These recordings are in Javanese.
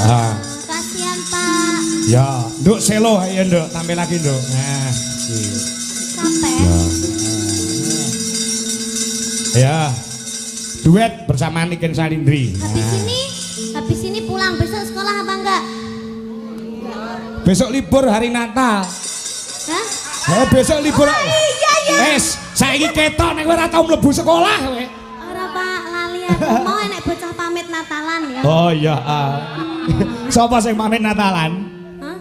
Kasihan Pak. Ya, nduk selo ya nduk, tampil lagi nduk. Nah, Sampai. Ya. Duet bersama Niken Salindri. Habis ini pulang besok sekolah apa enggak? Besok libur hari Natal. Hah? Besok libur. Iya. Wes, saiki ketok nek ora tau mlebu sekolah kowe. Ora Pak, lali aku mau enek bocah pamit Natalan ya. Oh iya. Sapa sing pamit Natalan? Hah?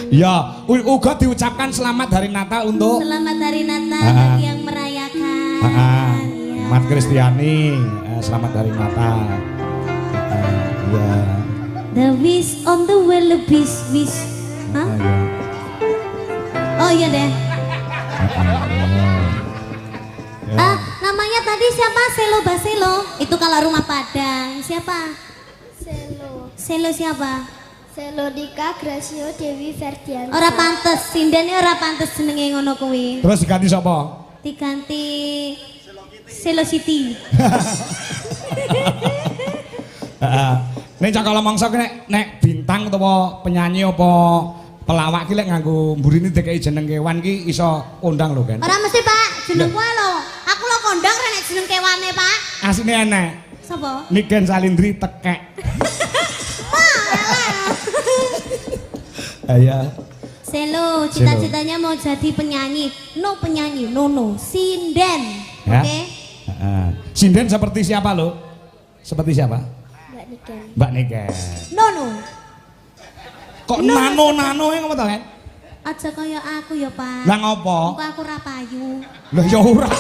Ya, uga diucapkan selamat hari Natal untuk Selamat hari Natal bagi yang merayakan. Ya. Mat Kristiani, selamat hari Natal. Ya. The wish on the well wish. Hah? Ya. Oh iya deh. Namanya tadi siapa? Selo Baselo. Itu kalau rumah Padang. Siapa? Selo siapa? Selodika Gracio Dewi Ferdian. Ora pantes, sindene ora pantes jenenge ngono kuwi. Terus diganti sapa? Diganti Selo Siti. Nek cakala mangsa nek bintang utawa penyanyi apa pelawak ki lek nganggo mburine DKI jeneng kewan ki iso kondang lho kan. Ora mesti Pak, jeneng kuwi lho. Aku lho kondang nek jeneng kewane Pak. Asline enek. Sapa? Niken Salindri tekek. Ayah. Selo, cita-citanya mau jadi penyanyi. No penyanyi, no. Sinden. Ya? Oke. Sinden seperti siapa lo? Seperti siapa? Mbak Niken. Mbak Niken. No. Kok nano yang apa tau kan? Aja kaya aku ya Pak. Lah ngopo? Engko aku ra payu. Lah ya ora.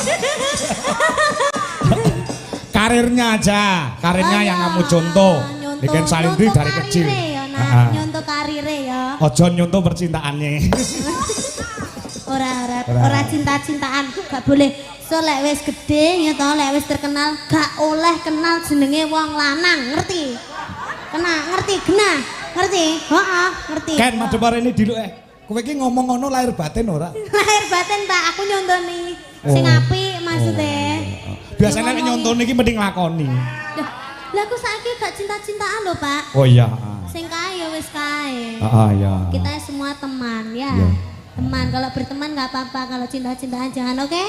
Karirnya aja, karirnya yang kamu contoh. Niken Salindri dari kecil. Nyontoh karire ya. Ojo nyontoh percintaannya. Ora cinta-cintaan, gak boleh. So lek wis gede ya toh, lek wis terkenal gak oleh kenal jenenge wong lanang, ngerti? Ngerti genah? Ngerti? Heeh, ngerti. Ken madhep ini diluk kowe iki ngomong ngono lahir batin ora? Lahir batin Pak, aku nyontoni sing apik maksudnya. Biasanya nek nyontoni iki mending lakoni. Lah aku saiki gak cinta-cintaan lho Pak. Oh iya. Sing kae ya wis kae. Iya. Kita semua teman ya. Teman, kalau berteman nggak apa-apa, kalau cinta-cintaan jangan, oke?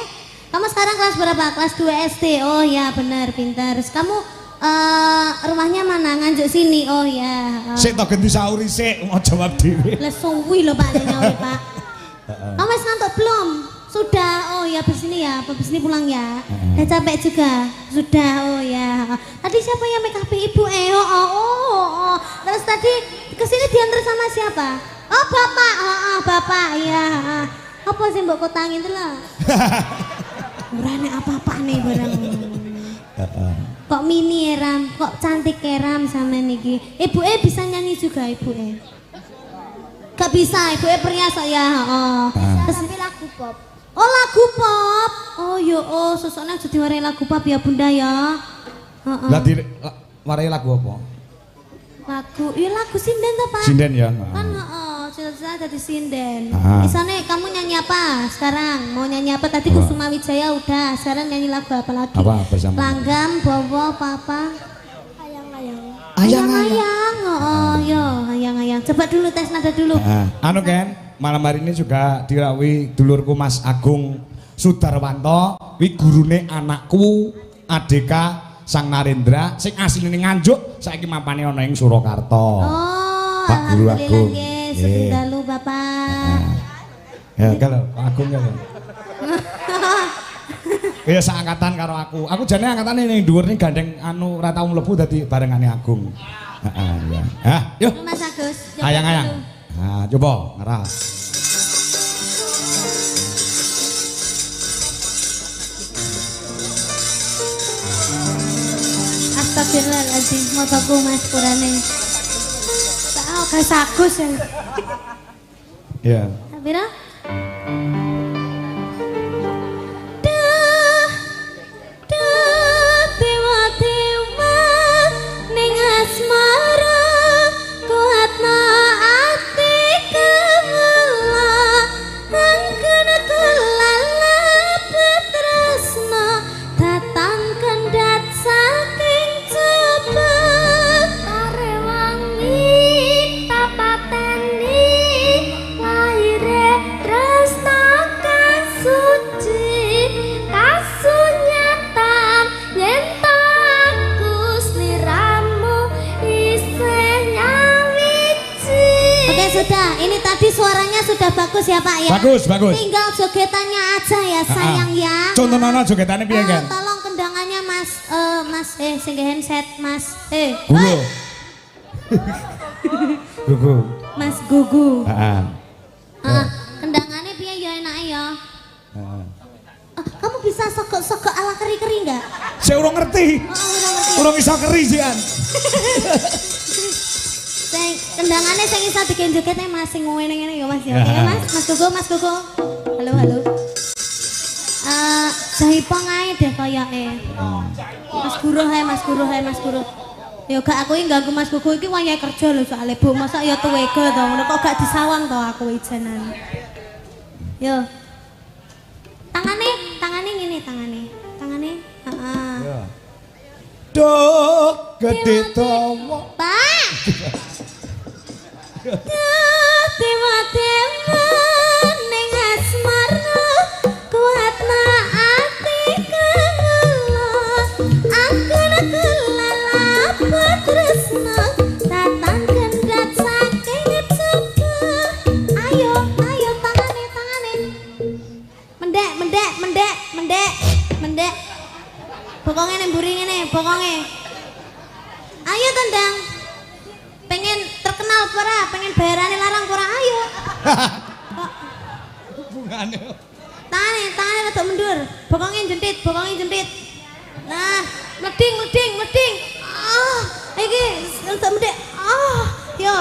Kamu sekarang kelas berapa? Kelas 2 SD. Oh ya, benar, pintar. Terus kamu rumahnya mana? Nganjuk sini. Oh ya. Sik tok ganti sauri sik, mau jawab dhewe. Lah suwi lho Pak nyawi Pak. Kamu wis ngantuk belum? Sudah. Oh ya, habis ini ya. Habis ini pulang ya. Udah capek juga. Sudah. Oh ya. Tadi siapa yang make up ibu? Oh. Terus tadi kesini diantar sama siapa? Oh bapak. Bapak. Iya. Apa sih mbok kotangin itu lah? Murane apa-apa nih barang. Kok mini Ram? Kok cantik Ram sama niki? Ibu bisa nyanyi juga ibu Gak bisa, ibu perhiasan ya. Bisa tapi lagu pop. Oh lagu pop. Oh yo sosoknya jadi warai lagu pop ya bunda ya. Lah warai lagu apa? Lagu sinden tuh Pak. Sinden ya. Kan cita-cita jadi sinden. Isane kamu nyanyi apa sekarang? Mau nyanyi apa? Tadi Kusuma Wijaya udah. Sekarang nyanyi lagu apa lagi? Apa bersama? Langgam, Bowo, apa? Ayang-ayang. Ayang-ayang. Ayang-ayang. Coba dulu tes nada dulu. Anu kan, malam hari ini juga dirawuhi dulurku Mas Agung Sudarwanto, wi gurune anakku Adeka Sang Narendra sing asline Nganjuk, saiki mapane ana ing Surakarta. Oh, Pak Guru Agung. Sedalu Bapak. Ya kalau Agung ya. Ya seangkatan karo aku. Aku jane angkatane ning dhuwur ning gandeng anu ora tau mlebu dadi barengane Agung. Ya. Yuk. Mas Agus. Ayang-ayang. Nah, coba ngeras. Astagfirullahaladzim, motoku Mas kurane. Tahu Mas Agus ya. Ya. Pira? Saking cepet sudah, ini tadi suaranya sudah bagus ya Pak ya. Bagus, bagus. Tinggal jogetannya aja ya sayang ya. Contohnya jogetannya piye kan? Tolong kendangannya Mas, sing handset Mas, Gugu. Gugu. Mas Gugu. Heeh. Kendangannya piye ya enake ya. Kamu bisa sogok-sogok ala keri-keri enggak? Saya urung ngerti. Urung iso keri jian. Kendangannya sing iso bikin jogetnya Mas sing ngene-ngene ya Mas ya. Oke ya Mas, Mas Gugu, Mas Gugu. Halo, halo. Jaipong ae deh kayake. Mas Guru hae, Mas Guru hae, Mas Guru. Ya gak aku iki ganggu Mas Gugu iki wayahe kerja lho soalnya Bu, masa ya tuwega to ngono kok gak disawang to aku ijanan. Yo. Tangane ngene tangane. Heeh. Duh, gede tawa. Pak. Tema-tema ning asmara kuatna ati kangelo angkana kelalap tresna tatan kendhat saking coba ayo tangane mendek bokonge ning mburi ngene bokonge ayo tendang pengen terkenal pura, pengen bayarane larang pura ayo. Kok hubungane. Tangane rada mundur. Bokonge jentit. Nah, mleding. Iki rada mendek. Yo.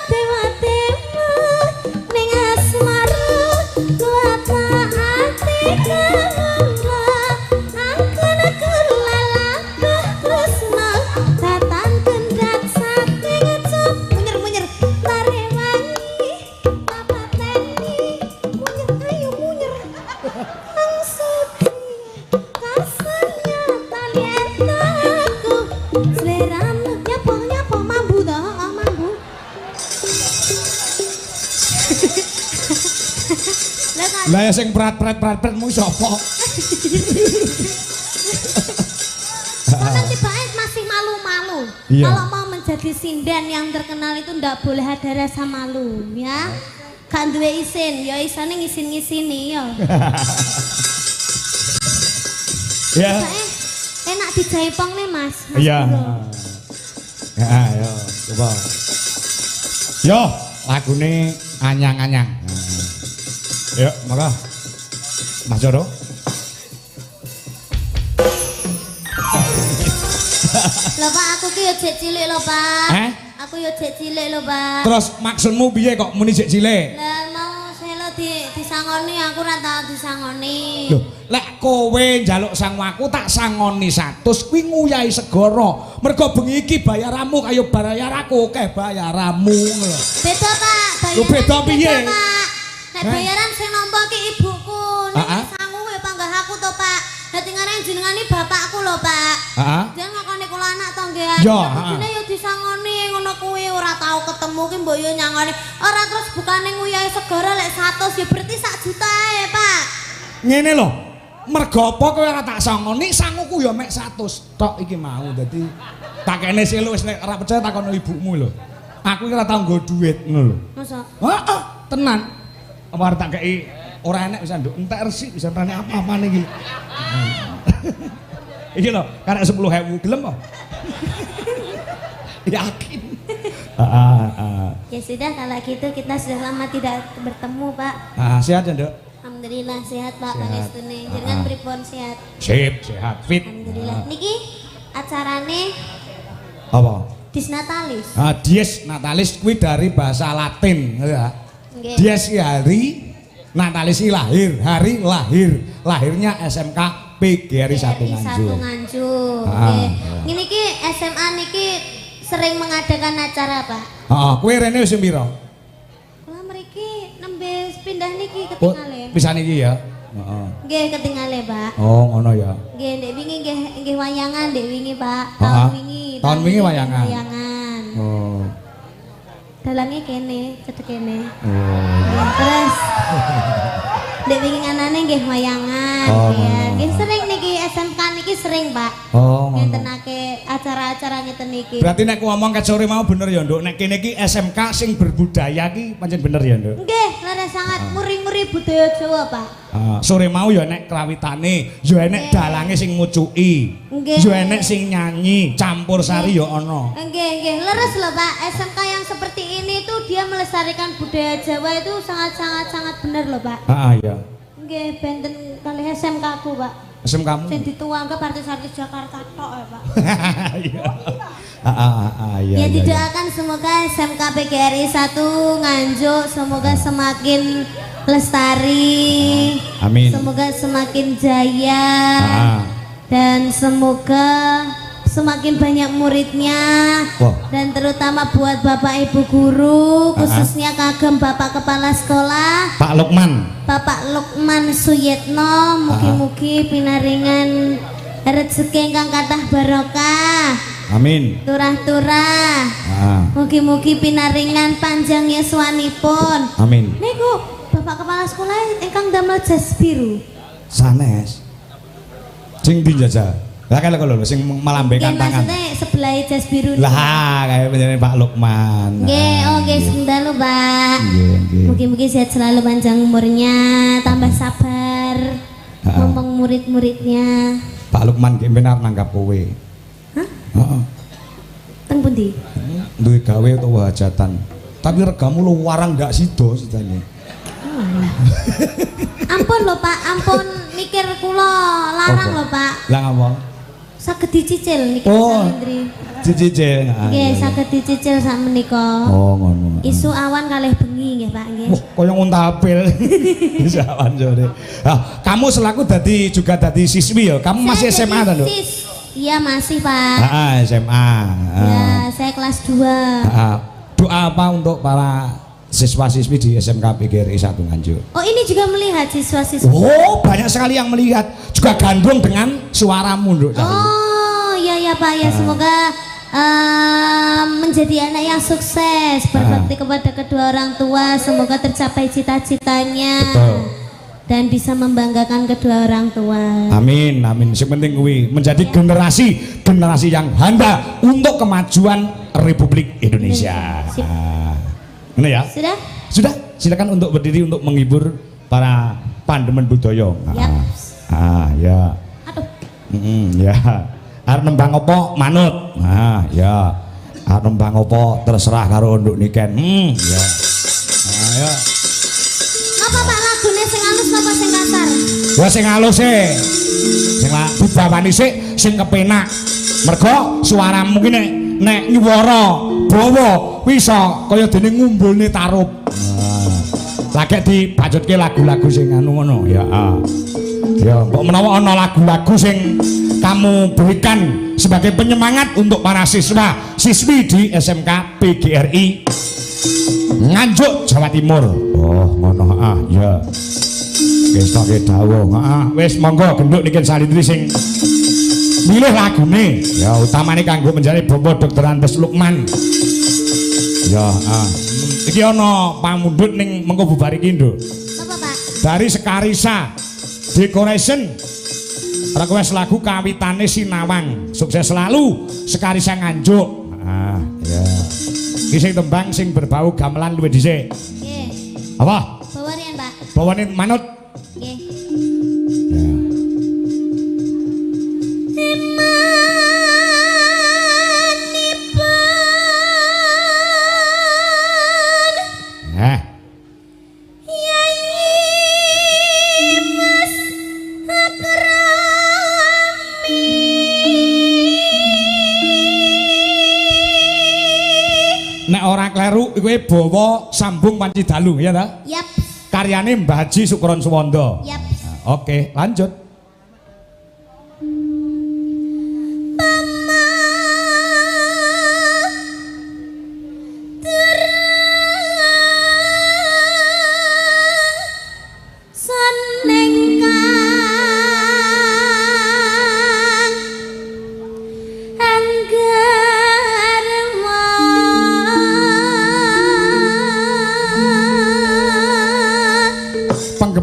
Tema ning asmara kuatna ati kanggo angkana kelalap tresna tatan kendhat saking coba munyer lare wangi papateni munyer angsuti kasarnya talientaku seleramu nyapa mambu dah mambu. Lah ya sing prat-prat mu sapa? Karena Cibaes masih malu-malu. Iya. Kalau mau menjadi sinden yang terkenal itu ndak boleh ada rasa malu, ya. Gak duwe isin, ya isane ngisin-ngisini ya. Ya. Enak dijaipong nih Mas. Iya. Ya, ayo coba. Yo, lagune anyang-anyang. Yuk, maka Mas Joro. Lho Pak, aku ki yo jek cilik lho Pak. Aku yo jek cilik lho Pak. Terus maksudmu piye kok muni jek cilik? Lah mau selo disangoni aku ora tau disangoni. Loh, lek kowe njaluk sangu aku tak sangoni 100 kuwi nguyahi segara. Mergo bengi iki bayaramu kaya bayar aku akeh bayaramu ngono. Beda Pak, bayaran. Lho beda piye? Nek bayaran sing nampa ki ibuku, nek sangu ya panggah aku to Pak. Dadi ngarep jenengane bapakku lho Pak. Heeh. Jangan ngakoni kula anak to nggih. Ya, Dene yo disangoni ngono kuwi ora tau ketemu ki mbok yo nyangoni. Ora terus bukane nguyahi segara lek 100 ya berarti 1 juta ae Pak. Ngene lho. Mergo apa kowe ora tak sangoni sanguku ya mek 100 tok iki mau. Dadi tak kene sik lho wis nek ora percaya takono ibumu lho. Aku iki ora tau nggo dhuwit ngono lho. Masa? Heeh, tenan. Apa arep tak kei ora enek bisa nduk entek resik bisa tanya apa-apane iki. Iki lho, karek 10.000 gelem apa? Yakin. Ya sudah kalau gitu kita sudah lama tidak bertemu Pak. Sehat ya, Nduk? Alhamdulillah sehat Pak Panestune. Jangan pripun sehat. Sip, sehat, fit. Alhamdulillah. Niki acarane Apa? Disnatalis. Dies Natalis kuwi dari bahasa Latin, ya. Nggih. Dies ki hari, Natalis ki lahir, hari lahir. Lahirnya SMK PGRI 1 Nganjuk. Nggih. Ngene iki SMA niki sering mengadakan acara Pak. Heeh, kowe rene wis piro? Kula mriki nembe pindah niki Oh, ketinggalan. pisan iki ya. Heeh. Nggih ketinggalan Pak. Oh, ngono ya. Nggih, ndek wingi nggih wayangan ndek wingi Pak. Heeh. Tahun wingi nggih wayangan. Wayangan. Oh. Dalange kene, cedhek kene. Oh. Ya, terus ndek wingi nganane nggih wayangan Oh, ya. ngono. Nggih sering niki SMK niki sering, Pak. Oh, ngono. Ngentenake acara-acara ngeten niki. Berarti nek ku ngomong ket sore mau bener ya, Nduk. Nek kene iki SMK sing berbudaya ki pancen bener ya, Nduk. Nggih, leres sangat muri-muri budaya Jawa, Pak. Sore mau ya nek krawitane, ya enek dalange sing ngucuki. Nggih. Ya enek sing nyanyi, campur sari ya ana. Nggih, leres loh, Pak. SMK yang seperti ini tuh dia melestarikan budaya Jawa itu sangat bener loh, Pak. Iya. Nggih, benten kali SMK aku, Pak. SMK kamu? Sing dituangke artis-artis Jakarta tok ya, Pak. Iya. Iya. Ya didoakan semoga SMK PGRI 1 Nganjuk semoga semakin lestari. Amin. Semoga semakin jaya. Dan semoga semakin banyak muridnya. Wah. Dan terutama buat Bapak Ibu guru, khususnya kagem Bapak Kepala Sekolah Pak Lukman. Bapak Lukman Suyetno, mugi-mugi pinaringan rezeki ingkang kathah barokah. Amin. Turah-turah. Mugi-mugi pinaringan panjang yuswanipun. Amin. Niku Bapak Kepala Sekolah ingkang damel jas biru. Sanes. Sing ndi jajal? Lah kaya lho sing melambaikan tangan. Maksudnya sebelah jas biru. Lah kayak penjane Pak Lukman. Nggih, oke sebentar lho, Pak. Nggih. Mugi-mugi sehat selalu panjang umurnya, tambah sabar. Ngomong murid-muridnya. Pak Lukman ki benar nanggap kowe. Hah? Heeh. Teng pundi? Duwe gawe utawa hajatan. Tapi regamu lu warang gak sida sidane. Ampun lho Pak, ampun mikir kula larang lho Pak. Lah ngapa? Saged dicicil niki Oh. Salindri. Cicil. Nggih, saged dicicil sak menika. Oh, ngono. Isu awan kalih bengi nggih Pak nggih. Wah, koyo nguntabel. Bisa sore. Kamu selaku juga dadi siswi ya. Kamu masih Saya SMA ta, jadi Nduk? Iya masih Pak. SMA. Ya, saya kelas 2. Doa apa untuk para siswa-siswi di SMK PGRI 1 Nganjuk? Oh, ini juga melihat siswa-siswi. Oh, banyak sekali yang melihat. Juga gandrung dengan suaramu, Nduk. Oh, iya Pak ya, semoga menjadi anak yang sukses, berbakti kepada kedua orang tua, semoga tercapai cita-citanya. Betul. Dan bisa membanggakan kedua orang tua. Amin, amin. Yang penting kuwi menjadi generasi yang handal untuk kemajuan Republik Indonesia. Sip. Ini ya. Sudah? Sudah. Silakan untuk berdiri untuk menghibur para pandemen budaya. Yap. Ya. Aduh. Ya. Arep nembang apa manut. Ya. Arep nembang apa terserah karo nduk niken. Ya. Ya. Apa Pak lagune sing halus apa sing kasar? Ya sing halus e. Sing dibawani sik sing kepenak. Mergo suaramu ki nek nyuwara bawa bisa kaya dene ngumbulne tarup. Lagi dibajutke lagu-lagu sing anu ngono ya. Ya, mbok menawa ana lagu-lagu sing kamu berikan sebagai penyemangat untuk para siswa siswi di SMK PGRI Nganjuk Jawa Timur. Oh, ngono ya. Wis tok dawuh. Wis monggo genduk niki Salindri sing milih lagune. Ya utamane kanggo menjadi Bobo Dr. Andes Lukman. Ya, iki ana pamundhut ning mengko bubar iki, Nduk. Apa Pak? Dari Sekarisa Decoration. Request lagu kawitane Sinawang. Sukses selalu Sekarisa Nganjuk. Ya. Iki sing tembang sing berbau gamelan luwih dhisik. Nggih. Apa? Bawarian Pak. Bawane manut. Nggih. Ya. Nek ora kleru kowe bawa sambung panci dalu ya ta? Yap. Karyane Mbah Haji Sukron Suwondo. Yap. Oke, lanjut.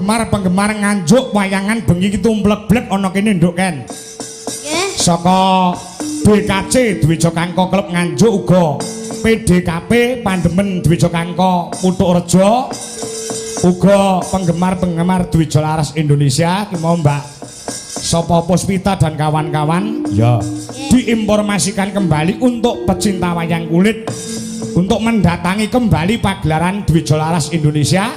penggemar-penggemar nganjuk wayangan bengi iki tumplek-blek ana kene nduk Ken. Nggih. Saka BKC Dwija Kangko klub nganjuk uga PDKP Pandemen Dwija Kangko Putuk Rejo uga penggemar-penggemar Dwija Laras Indonesia ki mau Mbak Sopo Puspita dan kawan-kawan ya diinformasikan kembali untuk pecinta wayang kulit untuk mendatangi kembali pagelaran Dwija Laras Indonesia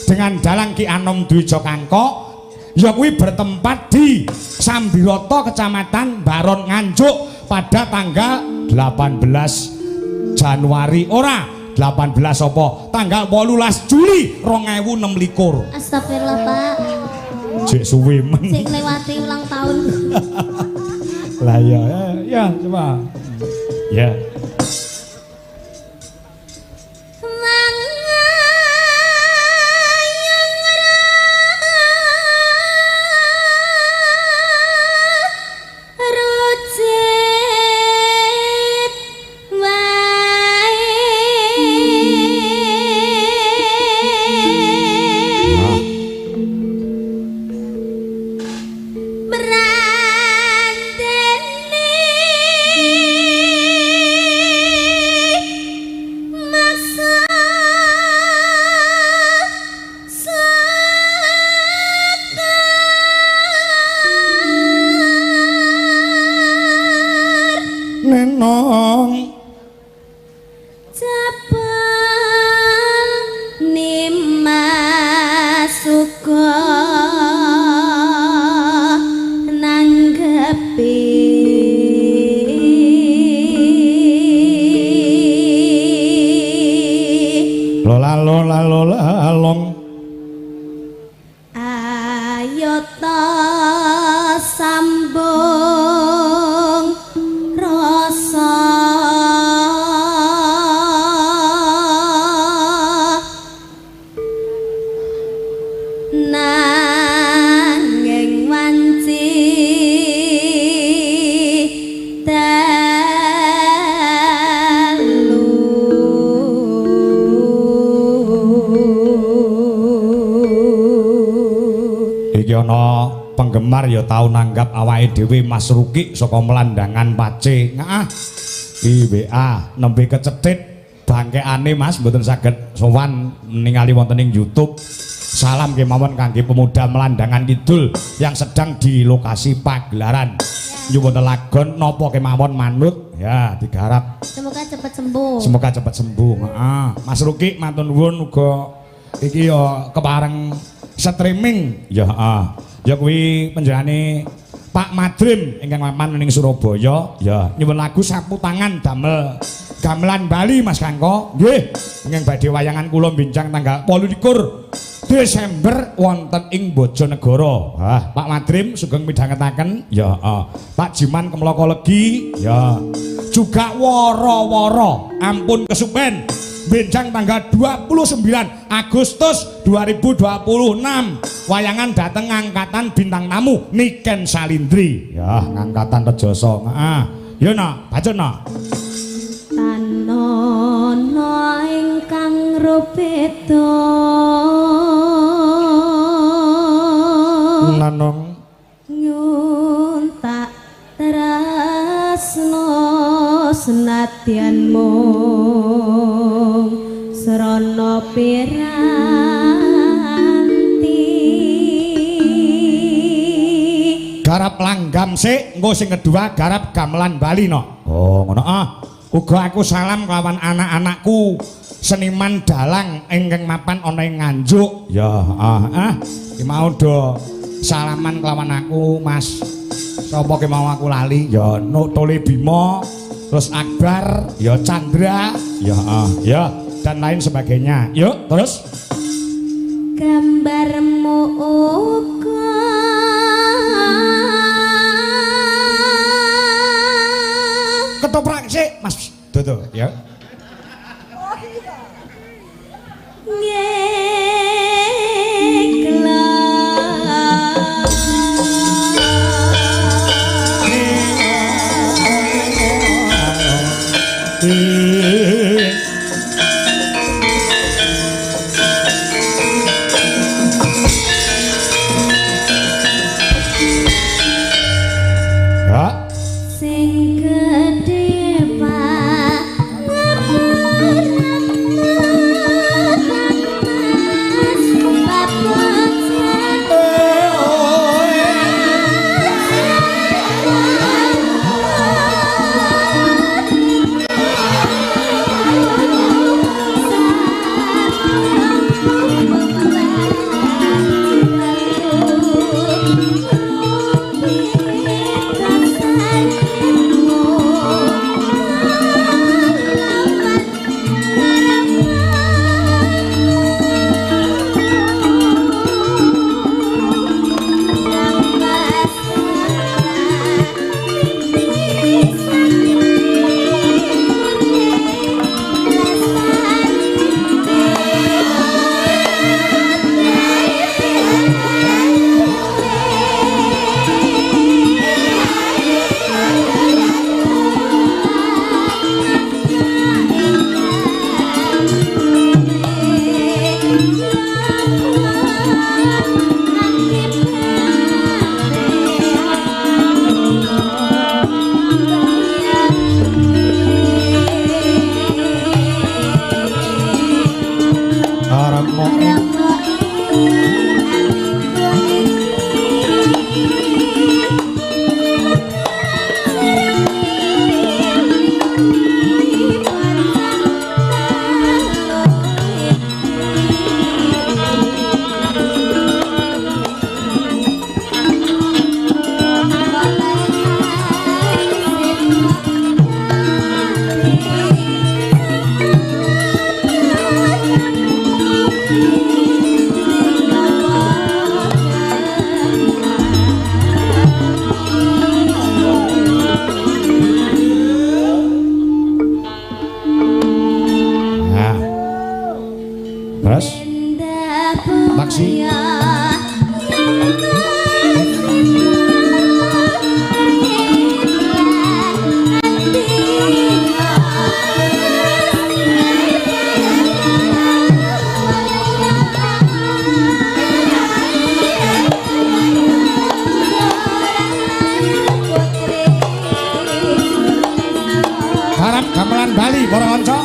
dengan Dalang Ki Anom Dwija Kangko ya kuwi bertempat di Sambiroto Kecamatan Baron Nganjuk pada tanggal 18 Januari ora 18 apa tanggal 18 Juli 2026. Astagfirullah Pak. Cek suwe men. Sing lewati ulang tahun. Lah ya coba. Ya. Nenong Cabang nimasuka nanggepi lola long ayo ta sambung rasa nanging wanci telu iki ana penggemar ya tau nanggap awake dhewe Mas Ruki saka melandangan Pace. Ngaah. WA nembe kecethit bangkeane Mas mboten saged sowan ningali wonten ing YouTube. Salam kemawon kangge pemuda melandangan kidul yang sedang di lokasi pagelaran. Nyuwun lagon napa kemawon manut ya digarap. semoga cepat sembuh. Semoga cepat sembuh. Heeh. Mas Ruki matur nuwun uga iki ya kepareng streaming ya heeh. Ya kuwi panjenengane Pak Madrim ingkang mapan ning Surabaya ya nyuwun lagu sapu tangan damel gamelan Bali Mas Kangko nggih ingkang badhe wayangan kula bincang tanggal 28 Desember wonten ing Bojonegoro. Pak Madrim sugeng midhangetaken ya Pak Jiman Kemloko Legi ya juga woro-woro ampun kesupen benjang tanggal 29 Agustus 2026 wayangan dateng angkatan bintang tamu Niken Salindri ya angkatan Rejoso ya nak baca nak Tanono ingkang rupeda nanong nyuntak tresno senadyan mung srana piranti garap langgam sik engko sing kedua garap gamelan Bali no. Oh ngono uga aku salam kelawan anak-anakku seniman dalang ingkang mapan ana ing Nganjuk ya iki mau do salaman kelawan aku Mas sapa ki mau aku lali ya Tole Bimo terus Akbar ya Chandra ya ya dan lain sebagainya yuk terus gambarmu uga ketoprak sik Mas Dodo ya sing gedhe Pak Terus taksi harap gamelan Bali para kanca.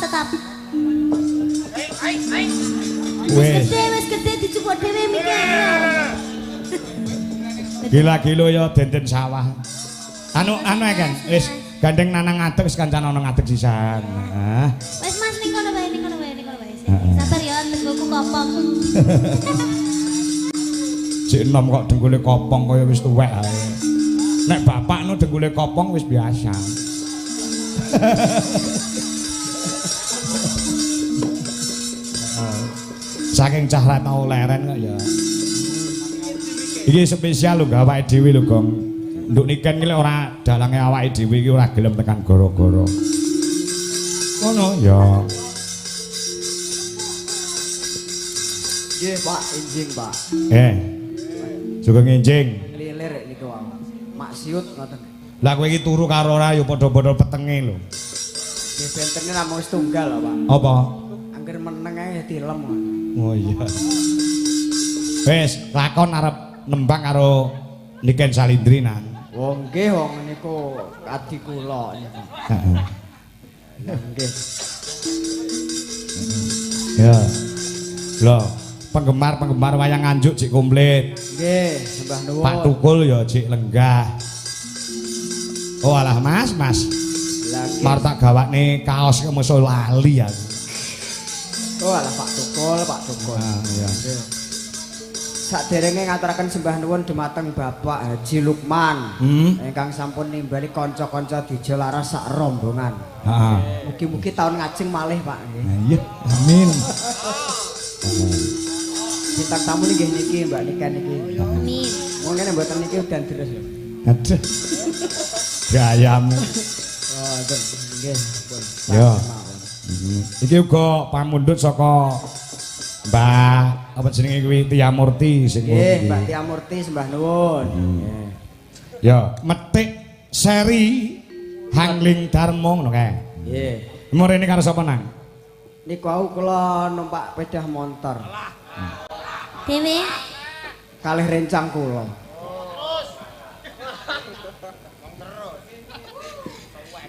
Stop. Wes gede dicupuk dhewe mikir. Gila-gilo ya denden sawah. Anu kan wis gandeng nanang ngadeg wis kancan ana ngadeg sisan. Wis Mas ning kono wae. Sabar ya tenggoku kopong. Cek enom kok dengkule kopong kaya wis tuwek ae. Nek bapakno dengkule kopong wis biasa. Saking cah ra tau leren kok ya. Iki spesial lho awake dhewe lho, Gong. Nduk niken iki ora dalange awake dhewe iki ora gelem tekan gara-gara. Ngono ya. Nggih, Pak, injing, Pak. Juga nginjing. Lilir niku wae. Maksiut ngoten. Lah kowe iki turu karo ora ya padha-padha petenge lho. Nggih, bentene namung setunggal lho, Pak. Apa? Angger meneng ae dilem. Oh iya. Wes, lakon arep nembang karo Niken Salindri nang. Wong nggih wong niku adi kula niku. Heeh. Nggih. Ya. Loh, penggemar wayang Nganjuk cik komplit. Nggih, sembah nuwun. Pak Tukul ya cik lenggah. Oh alah Mas. Mar tak gawakne kaos kemeso lali aku. Oh alah Pak Tukul. Ah iya. Saderenge ngaturaken sembah nuwun dumateng Bapak Haji Lukman ingkang sampun nimbali kanca-kanca Dija Laras sak rombongan. Heeh. Mugi-mugi taun ngajeng malih Pak nggih. Iya, amin. Bintang tamu niki niki Mbak Niken niki. Amin. Wong ngene mboten niki udan deres lho. Aduh. Gayamu. Oh, nggih, pun. Ya. Iki uga pamundhut saka Mbak apa jenenge kuwi Tia Murti sing nggih, Mbak Tia Murti sembah nuwun. Ya, metik seri Hangling Darmo ngono kae. Nggih. Mrene karo sapa nang? Niku aku kula numpak sepeda motor. Dewe Kalih rencang kula.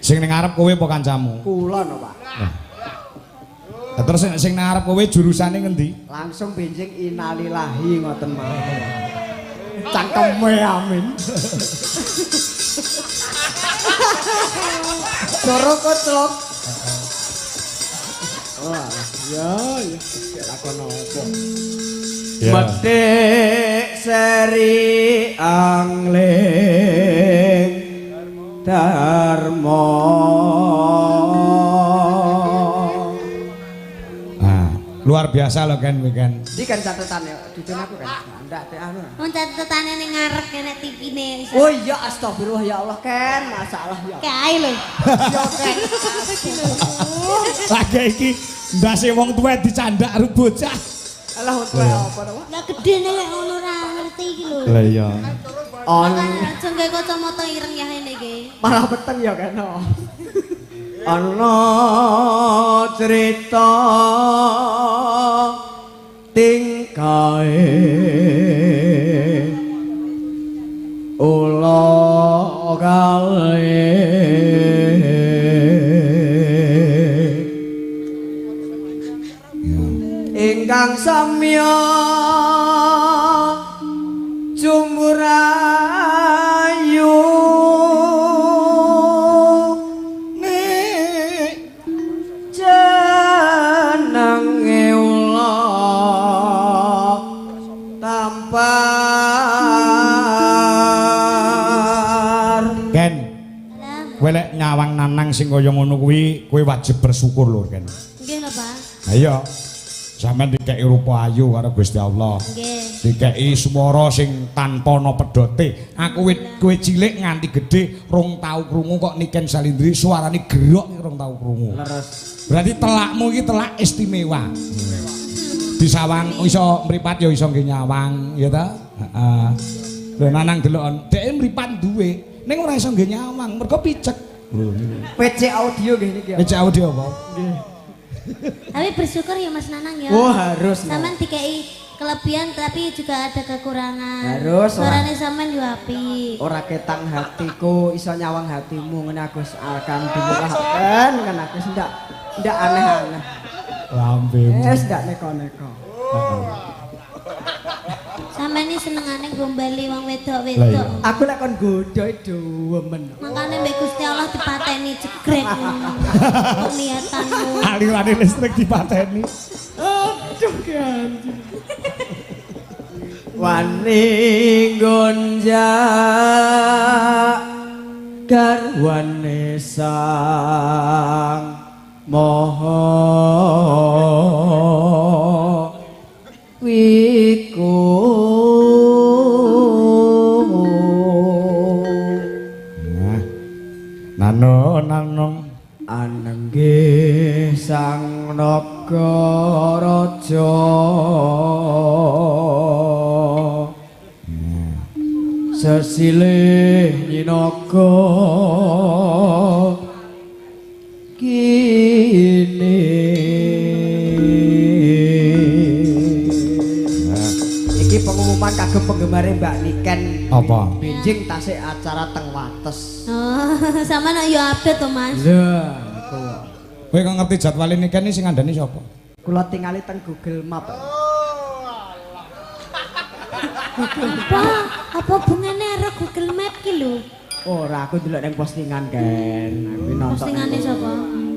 Sing ning ngarep kowe apa kancamu? Kula no, Pak. Terus sing nang ngarep kowe jurusane ngendi? Langsung benjing innalillahi ngoten mawon. Cangkeme amin. Coro koclok. Wah, ya. Lakon opo? Metik seri Angling Darmo. Luar biasa loh kan weekend. Iki kan catatan ya, dudun aku kan. Ndak teh anu. wong catetane ning ngarep kene TV-ne. Oh iya astagfirullah ya Allah Ken, masalah ya. Kae lho. Ya Ken. Lagi iki ndase wong tuwa dicandak karo bocah. Alah wong tuwa apa to, Pak? Lah gedene lek ngono ora ngerti iki lho. Lah iya. Aja nggae kacamata ireng ya ngene iki. Malah peteng ya Ken. Ana cerita tingkae ula kale ingkang samya jumurayu jenenge nyawang nanang sing kaya ngono kuwi kowe wajib bersyukur lho Ken. Nggih lho, Pak. Ha iya. Sampeyan dikeki rupa ayu karo Gusti Allah. Nggih. Dikeki swara sing tanpa ana pedote. Aku kowe cilik nganti gedhe rong tau krungu kok Niken Salindri suarane gerok rong tau krungu. Leres. Berarti telakmu iki telak istimewa. Disawang iso mripat ya iso nggih nyawang ya ta? Heeh. Lho nanang delok dhek mripat duwe ning ora iso nggih nyawang mergo picek. PC audio nggih niki. PC audio apa? Nggih. Tapi bersyukur ya Mas Nanang ya. Oh, harus. Sampean dikei kelebihan tapi juga ada kekurangan. Harus. Suarane sampean yo apik. Ora ketang hatiku iso nyawang hatimu ngene Agus akan dimurahaken kan Agus ndak aneh-aneh. Lambemu. Wis ndak neko-neko. Sampean iki senengane gombali wong wedok-wedok. Lah Aku lek kon godho dewemen. Makane mbek Gusti Allah dipateni jegrek niatanmu. Alirane listrik dipateni. Aduh ganti. Wani gonja garwane sang moho wiku Nano anenggih sang nagaraja sesilih nyinaga kini iki pengumuman kagem penggemar Mbak Niken apa? benjing tasik acara teng Wates. Oh, sama nak yo update to Mas. Lah, Kowe kok ngerti jadwal ini kan sing ngandani sapa? kula tingali teng Google Map. Apa hubungannya karo Google Map ki lho? Ora, aku delok ning postingan Ken. Aku nonton. Postingane sapa?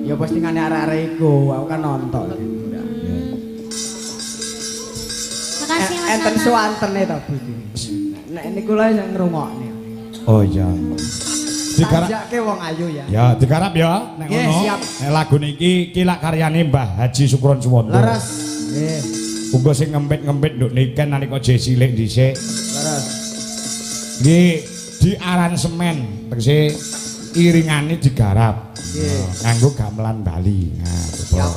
Ya postingane arek-arek iku, aku kan nonton. Makasih Mas Enten Nanang. suwantene to, Bu. Nek niku lho sing ngrungokne. Oh iya. Digarap Tajake wong ayu ya. ya, digarap ya nek Nggih, ngono. siap. Nek lagu niki iki lak karyane Mbah Haji Sukron Suwondo. Leres. Nggih, Uga sing ngempit-ngempit nduk Niken nalika jek cilik dhisik. leres. Nggih, di aransemen tegese iringane digarap. Nggih. Nganggo gamelan Bali. Nah, Siap. betul.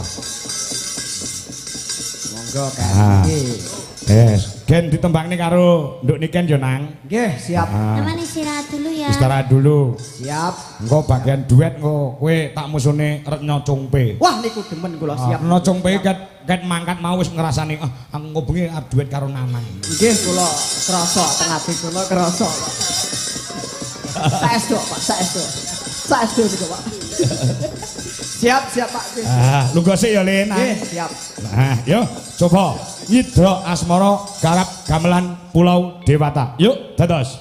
Monggo kan. Ah. Nggih. Gen ditembangne karo nduk Niken yo nang. Nggih, siap. Ah, Sampeyan istirahat dulu ya. istirahat dulu. Siap. Engko bagian duet engko kowe tak musune Retno Cungpe. Wah, niku demen kula siap. Retno Cungpe ket mangkat mau wis ngrasani aku ngobengi arep duet karo Nanang. Nggih, kula krasa teng ati kula krasa, Pak. Saestu, Pak, saestu. Saestu niku, Pak. Siap, siap, Pak. Nggih. Ah, lu gosik ya Lin. Nggih, siap. Nah, yuk coba Nyidra Asmara garap gamelan Pulau Dewata. Yuk, dados.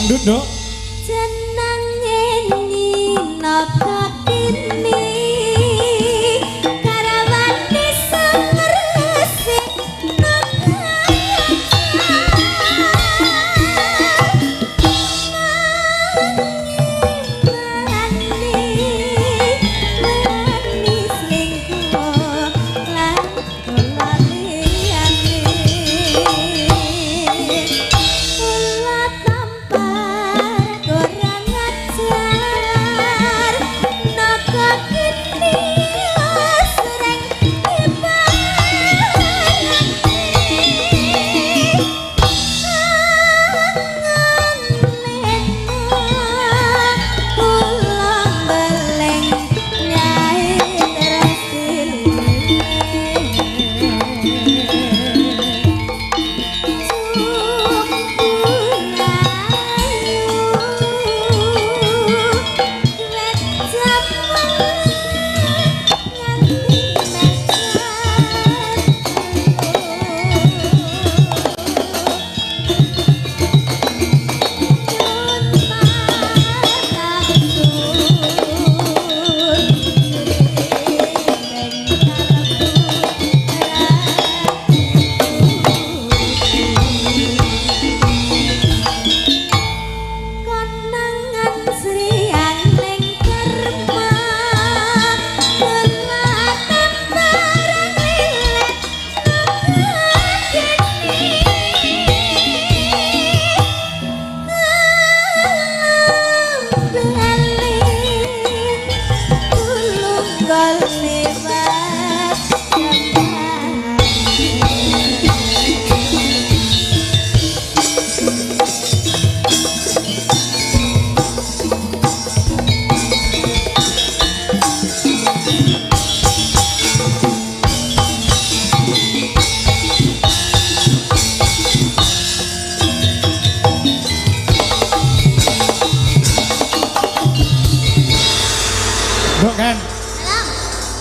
dangdut, Nduk. Jeneng nyanyi napa kini karawani sangresi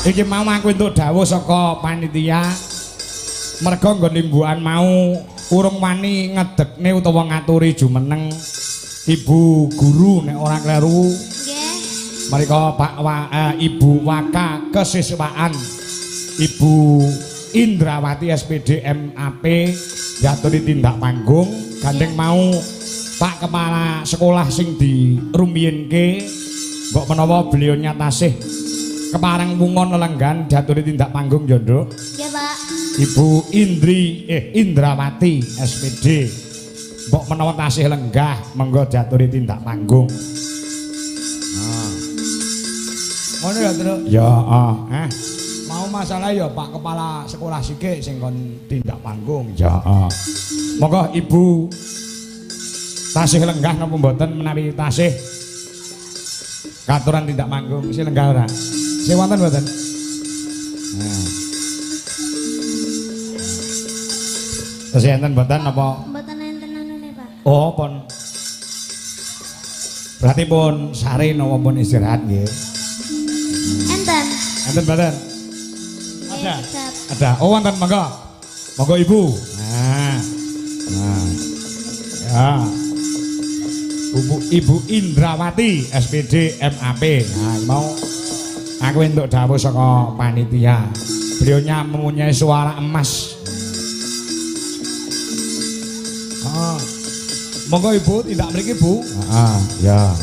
Iki mau aku entuk dawuh saka panitia. Merga nggone mbukan mau urung wani ngedekne utawa ngaturi jumeneng Ibu Guru nek ora kleru. Nggih. Mrika Ibu Waka Kesiswaan Ibu Indrawati SPD MAP yaturi tindak panggung gandeng mau Pak Kepala Sekolah sing dirumiyinke mbok menawa beliau nyatasih kepareng wungon lelenggan diaturi tindak panggung Jondo. Iya, Pak. Ibu Indrawati SPD. Mbok menawa tasih lenggah menggo diaturi tindak panggung. Nah. Ngono ya, Tru? Ya, mau masalah ya Pak Kepala Sekolah sike sing kon tindak panggung. Ya, Monggo Ibu tasih lenggah napa mboten menawi tasih katuran tindak panggung sing lenggah ora? Sing wonten mboten? Nah. Tasih enten mboten apa? Mboten enten anune, Pak. Oh, pun. Berarti pun sare napa pun istirahat nggih. Enten. Enten mboten? Ada. Siap. Ada. Oh, wonten monggo. Monggo Ibu. Nah. Nah. Ya. Ibu Indrawati SPD MAP. Nah, mau aku entuk dawuh saka panitia. Beliaunya mempunyai suara emas. Monggo Ibu tindak mriki Bu. Ya.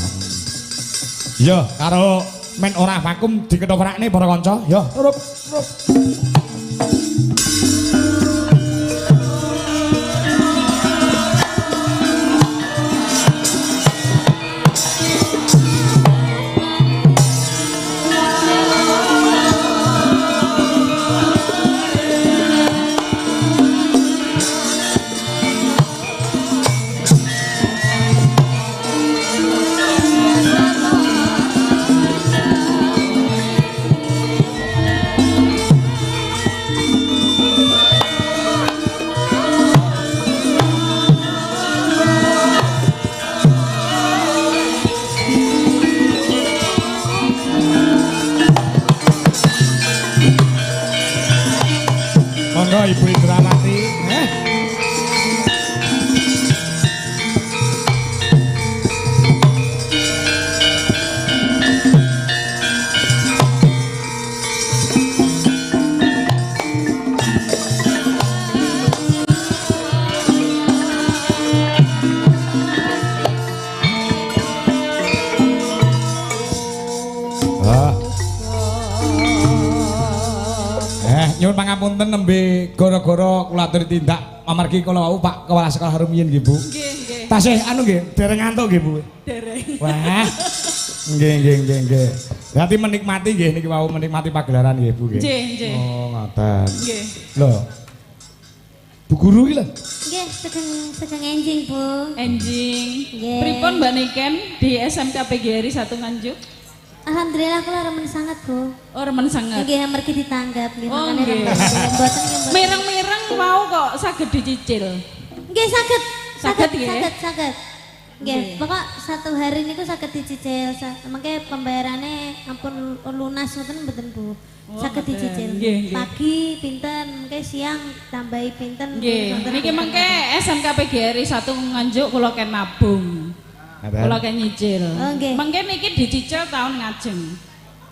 Ya, karo men ora vakum dikethoprakne para kanca. Ya, turup. nyuwun pangapunten nembe gara-gara kula aturi tindak amargi kula wau Pak Kepala Sekolah rumiyin nggih Bu. Nggih. Tasih anu nggih, dereng ngantuk nggih Bu. Dereng. Wah. Nggih. Berarti menikmati nggih niki wau menikmati pagelaran nggih Bu nggih. Nggih. Oh, ngoten. Nggih. Lho. Bu guru iki lho. Nggih, sedang enjing, Bu. Enjing. Nggih. Pripun Mbak Niken di SMK PGRI 1 Nganjuk? Alhamdulillah kula remen sangat, Bu. Oh, remen sangat. Nggih, amargi ditanggap nggih Oh, makane nggih. remen. Mboten nggih mboten. Mireng-mireng mau kok saged dicicil. Nggih saged. Saged, nggih? Saged. Nggih, Nggih. pokok 1 hari niku saged dicicil. Mangke pembayarannya ampun lunas ngoten mboten, Bu. Oh, Saged ngoten. dicicil. Nggih, nggih. Pagi pinten, mangke siang tambahi pinten. Nggih, ngoten, niki pinten, mengke ngoten. SMK PGRI 1 Nganjuk kula ken nabung. Kula ken nyicil. Oh, nggih. Mengke niki dicicil tahun ngajeng.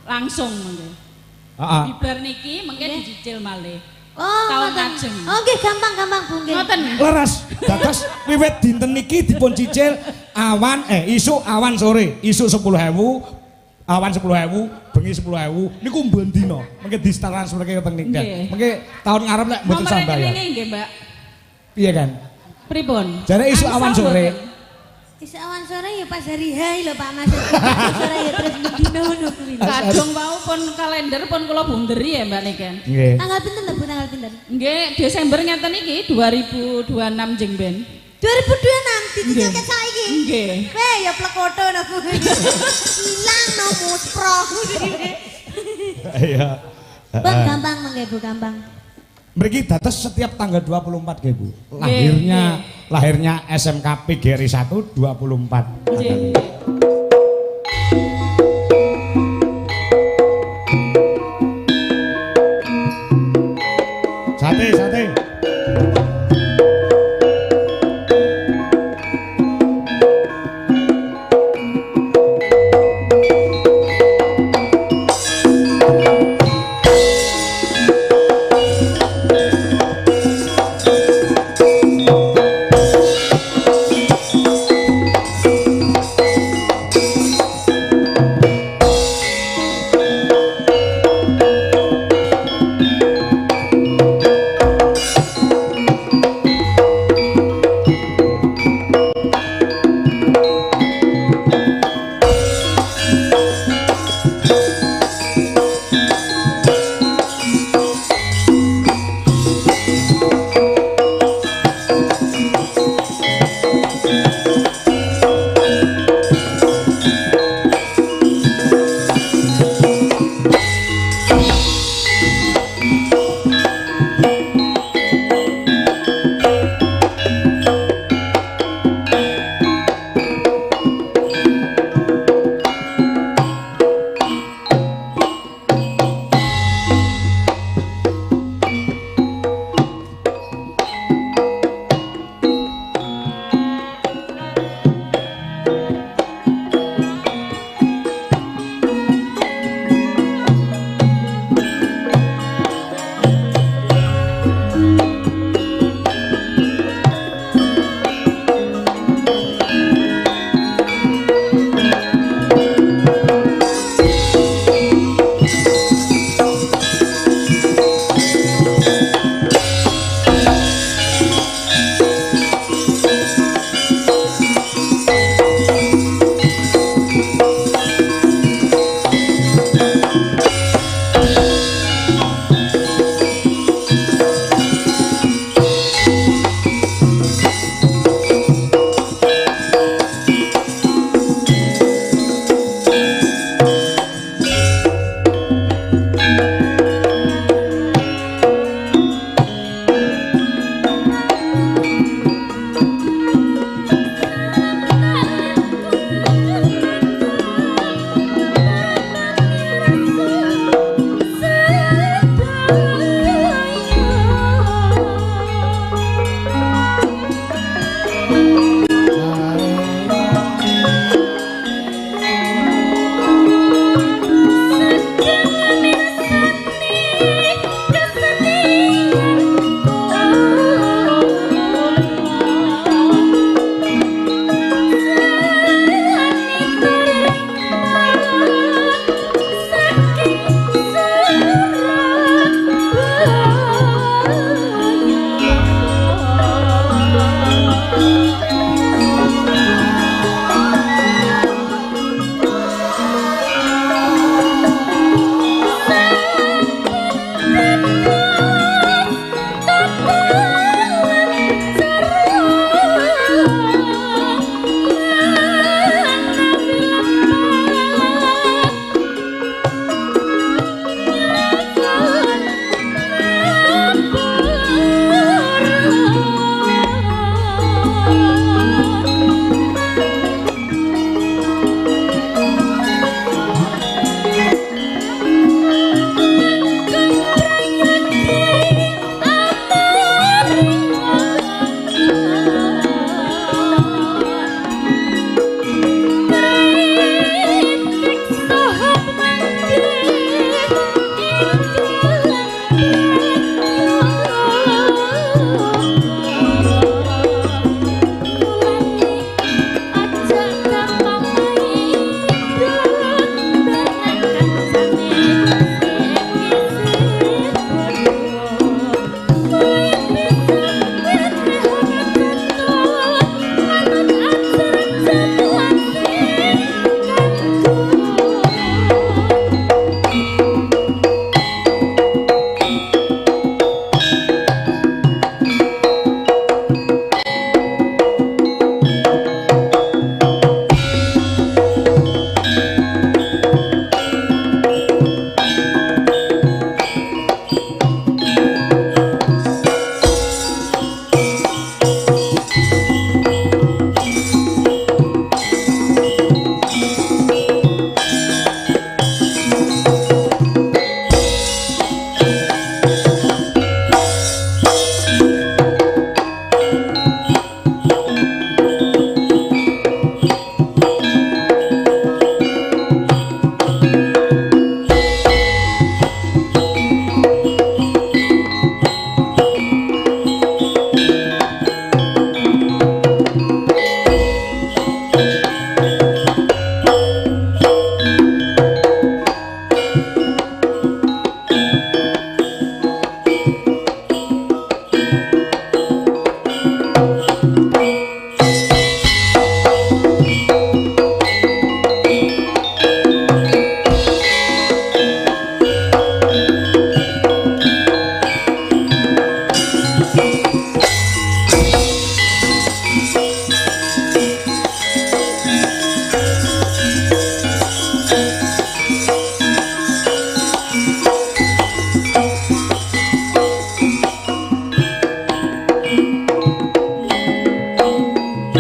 Langsung mengke. Heeh. Bibar niki mengke Nggih. dicicil malih. Oh, tahun ngoten. ngajeng. Oh, nggih gampang Bu nggih. Ngoten. Leres. Dados wiwit dinten niki dipun cicil isuk awan sore, isuk 10.000, awan 10.000, bengi 10.000. Niku mben dina. Mengke ditransferke teng niku. Nggih. Mengke tahun ngarep lek mboten Nomor sambayar. rekening nggih, Mbak. Piye kan? Pripun? Jare isuk awan Angsal sore. mboten? Bisa awan sore ya pas hari hai lho Pak Mas. Sore ya terus dino ngono kuwi. Kadung wau pun kalender pun kula bunderi ya Mbak Niken. Nggih. Tanggal pinten lho Bu, tanggal pinten? Nggih, Desember ngeten iki 2026 jeng ben. 2026 dicicil ke saiki. Nggih. Weh ya plekoto no Bu. Ilang no muspro. Iya. Bang gampang mangke Bu, gampang. Mriki dados setiap tanggal 24 nggih Bu. Nggih. Lahirnya SMK PGRI 1 24. Nggih. Sate.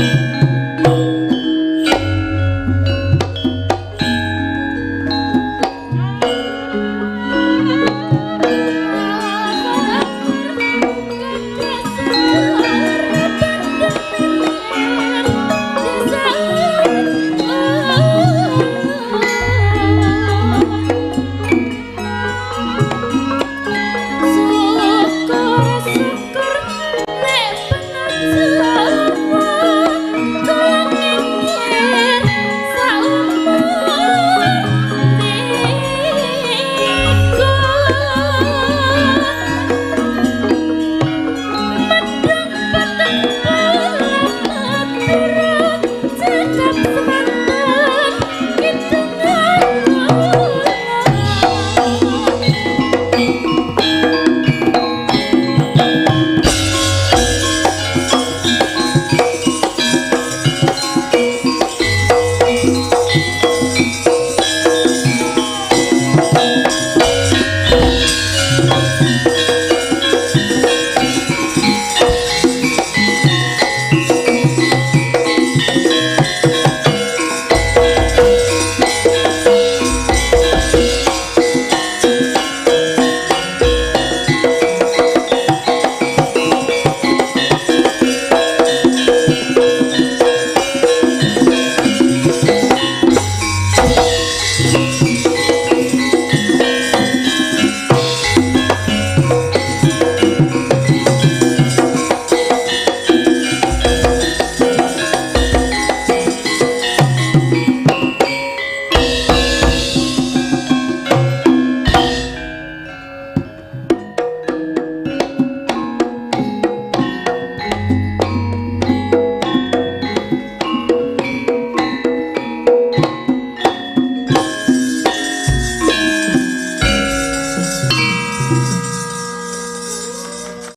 Pak.